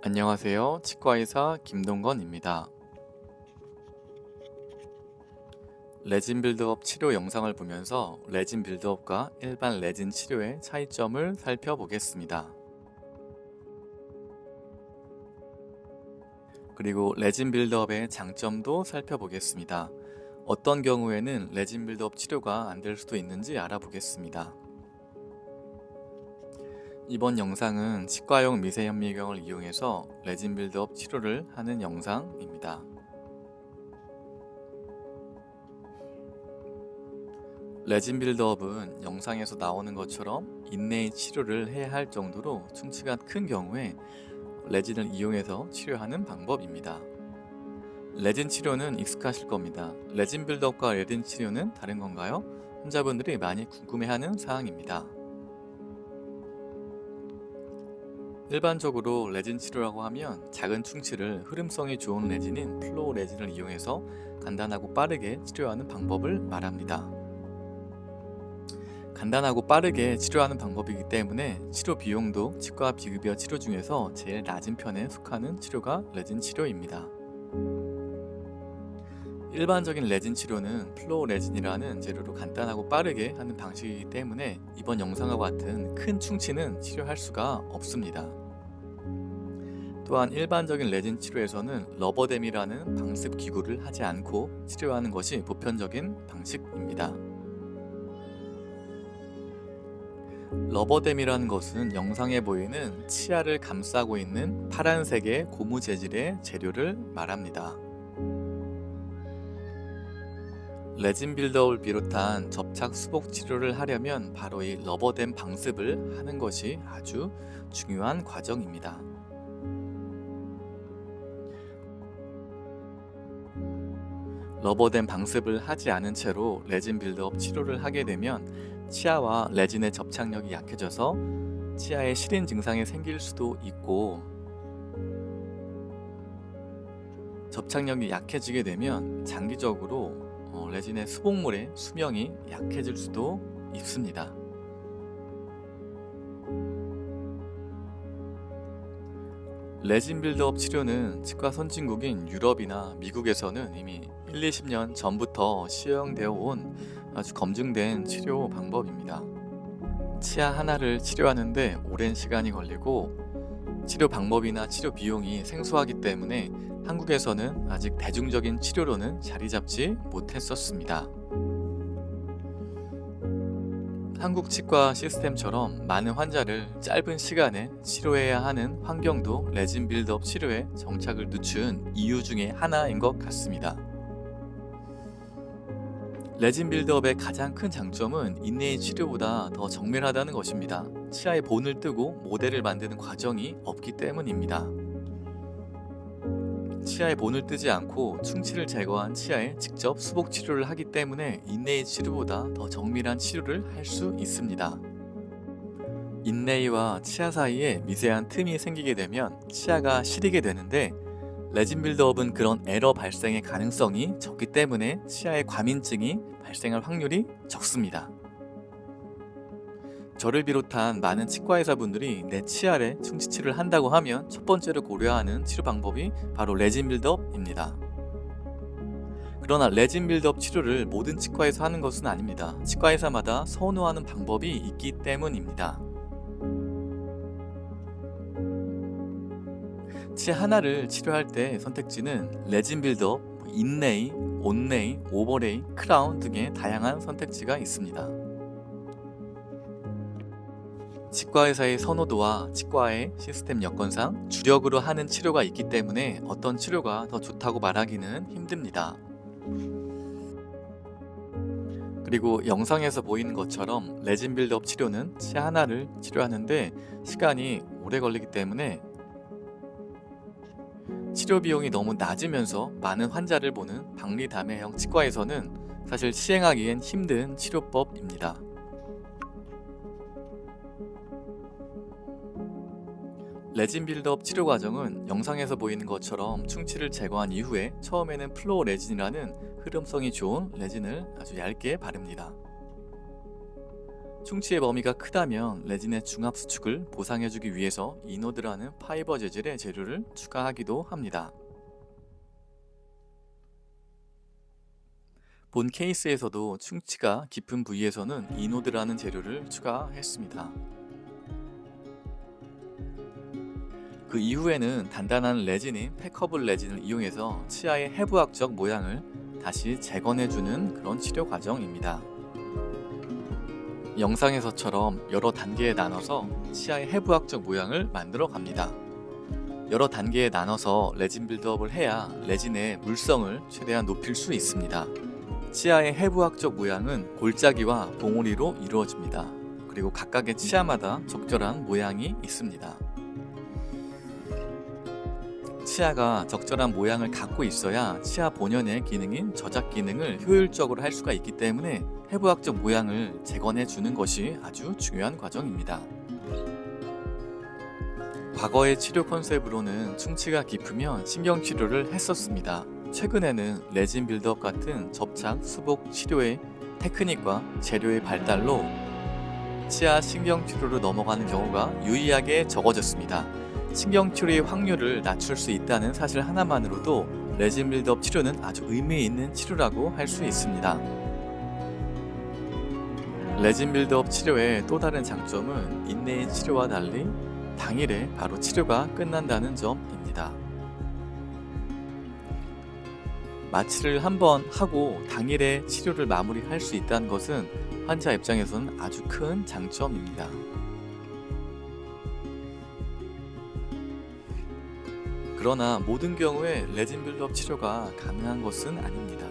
안녕하세요. 치과의사 김동건입니다. 레진 빌드업 치료 영상을 보면서 레진 빌드업과 일반 레진 치료의 차이점을 살펴보겠습니다. 그리고 레진 빌드업의 장점도 살펴보겠습니다. 어떤 경우에는 레진 빌드업 치료가 안 될 수도 있는지 알아보겠습니다. 이번 영상은 치과용 미세현미경을 이용해서 레진 빌드업 치료를 하는 영상입니다. 레진 빌드업은 영상에서 나오는 것처럼 인내의 치료를 해야 할 정도로 충치가 큰 경우에 레진을 이용해서 치료하는 방법입니다. 레진 치료는 익숙하실 겁니다. 레진 빌드업과 레진 치료는 다른 건가요? 환자분들이 많이 궁금해하는 사항입니다. 일반적으로 레진 치료라고 하면 작은 충치를 흐름성이 좋은 레진인 플로우 레진을 이용해서 간단하고 빠르게 치료하는 방법을 말합니다. 간단하고 빠르게 치료하는 방법이기 때문에 치료 비용도 치과 비급여 치료 중에서 제일 낮은 편에 속하는 치료가 레진 치료입니다. 일반적인 레진 치료는 플로우 레진이라는 재료로 간단하고 빠르게 하는 방식이기 때문에 이번 영상과 같은 큰 충치는 치료할 수가 없습니다. 또한 일반적인 레진 치료에서는 러버댐이라는 방습 기구를 하지 않고 치료하는 것이 보편적인 방식입니다. 러버댐이라는 것은 영상에 보이는 치아를 감싸고 있는 파란색의 고무 재질의 재료를 말합니다. 레진 빌드업을 비롯한 접착 수복 치료를 하려면 바로 이 러버댐 방습을 하는 것이 아주 중요한 과정입니다. 러버댐 방습을 하지 않은 채로 레진 빌드업 치료를 하게 되면 치아와 레진의 접착력이 약해져서 치아에 시린 증상이 생길 수도 있고, 접착력이 약해지게 되면 장기적으로 레진의 수복물의 수명이 약해질 수도 있습니다. 레진 빌드업 치료는 치과 선진국인 유럽이나 미국에서는 이미 1, 20년 전부터 시행되어 온 아주 검증된 치료 방법입니다. 치아 하나를 치료하는데 오랜 시간이 걸리고 치료 방법이나 치료 비용이 생소하기 때문에 한국에서는 아직 대중적인 치료로는 자리 잡지 못했었습니다. 한국 치과 시스템처럼 많은 환자를 짧은 시간에 치료해야 하는 환경도 레진 빌드업 치료에 정착을 늦춘 이유 중에 하나인 것 같습니다. 레진 빌드업의 가장 큰 장점은 인내의 치료보다 더 정밀하다는 것입니다. 치아에 본을 뜨고 모델을 만드는 과정이 없기 때문입니다. 치아에 본을 뜨지 않고 충치를 제거한 치아에 직접 수복 치료를 하기 때문에 인내의 치료보다 더 정밀한 치료를 할 수 있습니다. 인내와 치아 사이에 미세한 틈이 생기게 되면 치아가 시리게 되는데, 레진 빌드업은 그런 에러 발생의 가능성이 적기 때문에 치아에 과민증이 발생할 확률이 적습니다. 저를 비롯한 많은 치과의사분들이 내 치아에 충치치료를 한다고 하면 첫 번째로 고려하는 치료 방법이 바로 레진 빌드업입니다. 그러나 레진 빌드업 치료를 모든 치과에서 하는 것은 아닙니다. 치과의사마다 선호하는 방법이 있기 때문입니다. 치아 하나를 치료할 때 선택지는 레진 빌드업, 인레이, 온레이, 오버레이, 크라운 등의 다양한 선택지가 있습니다. 치과의사의 선호도와 치과의 시스템 여건상 주력으로 하는 치료가 있기 때문에 어떤 치료가 더 좋다고 말하기는 힘듭니다. 그리고 영상에서 보이는 것처럼 레진 빌드업 치료는 치아 하나를 치료하는데 시간이 오래 걸리기 때문에 치료 비용이 너무 낮으면서 많은 환자를 보는 박리담회형 치과에서는 사실 시행하기엔 힘든 치료법입니다. 레진 빌드업 치료 과정은 영상에서 보이는 것처럼 충치를 제거한 이후에 처음에는 플로우 레진이라는 흐름성이 좋은 레진을 아주 얇게 바릅니다. 충치의 범위가 크다면 레진의 중압 수축을 보상해주기 위해서 이노드라는 파이버 재질의 재료를 추가하기도 합니다. 본 케이스에서도 충치가 깊은 부위에서는 이노드라는 재료를 추가했습니다. 그 이후에는 단단한 레진인 팩커블 레진을 이용해서 치아의 해부학적 모양을 다시 재건해주는 그런 치료 과정입니다. 영상에서처럼 여러 단계에 나눠서 치아의 해부학적 모양을 만들어 갑니다. 여러 단계에 나눠서 레진 빌드업을 해야 레진의 물성을 최대한 높일 수 있습니다. 치아의 해부학적 모양은 골짜기와 봉우리로 이루어집니다. 그리고 각각의 치아마다 적절한 모양이 있습니다. 치아가 적절한 모양을 갖고 있어야 치아 본연의 기능인 저작 기능을 효율적으로 할 수가 있기 때문에 해부학적 모양을 재건해 주는 것이 아주 중요한 과정입니다. 과거의 치료 컨셉으로는 충치가 깊으면 신경치료를 했었습니다. 최근에는 레진 빌드업 같은 접착, 수복 치료의 테크닉과 재료의 발달로 치아 신경치료로 넘어가는 경우가 유의하게 적어졌습니다. 신경치료의 확률을 낮출 수 있다는 사실 하나만으로도 레진 빌드업 치료는 아주 의미 있는 치료라고 할 수 있습니다. 레진 빌드업 치료의 또 다른 장점은 인내인 치료와 달리 당일에 바로 치료가 끝난다는 점입니다. 마취를 한번 하고 당일에 치료를 마무리할 수 있다는 것은 환자 입장에서는 아주 큰 장점입니다. 그러나 모든 경우에 레진 빌드업 치료가 가능한 것은 아닙니다.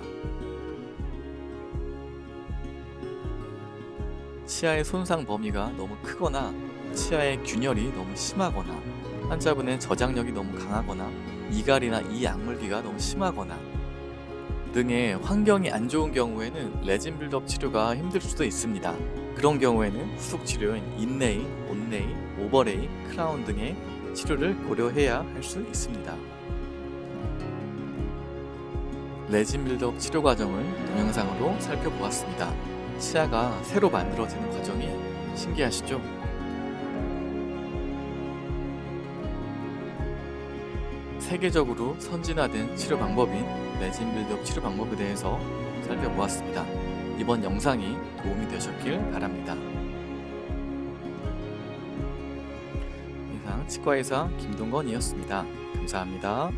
치아의 손상 범위가 너무 크거나 치아의 균열이 너무 심하거나 환자분의 저장력이 너무 강하거나 이갈이나 이약물기가 너무 심하거나 등의 환경이 안 좋은 경우에는 레진 빌드업 치료가 힘들 수도 있습니다. 그런 경우에는 후속 치료인 인레이, 온레이, 오버레이, 크라운 등의 치료를 고려해야 할 수 있습니다. 레진 빌드업 치료 과정을 동영상으로 살펴보았습니다. 치아가 새로 만들어지는 과정이 신기하시죠? 세계적으로 선진화된 치료 방법인 레진 빌드업 치료 방법에 대해서 살펴보았습니다. 이번 영상이 도움이 되셨길 바랍니다. 이상 치과의사 김동건이었습니다. 감사합니다.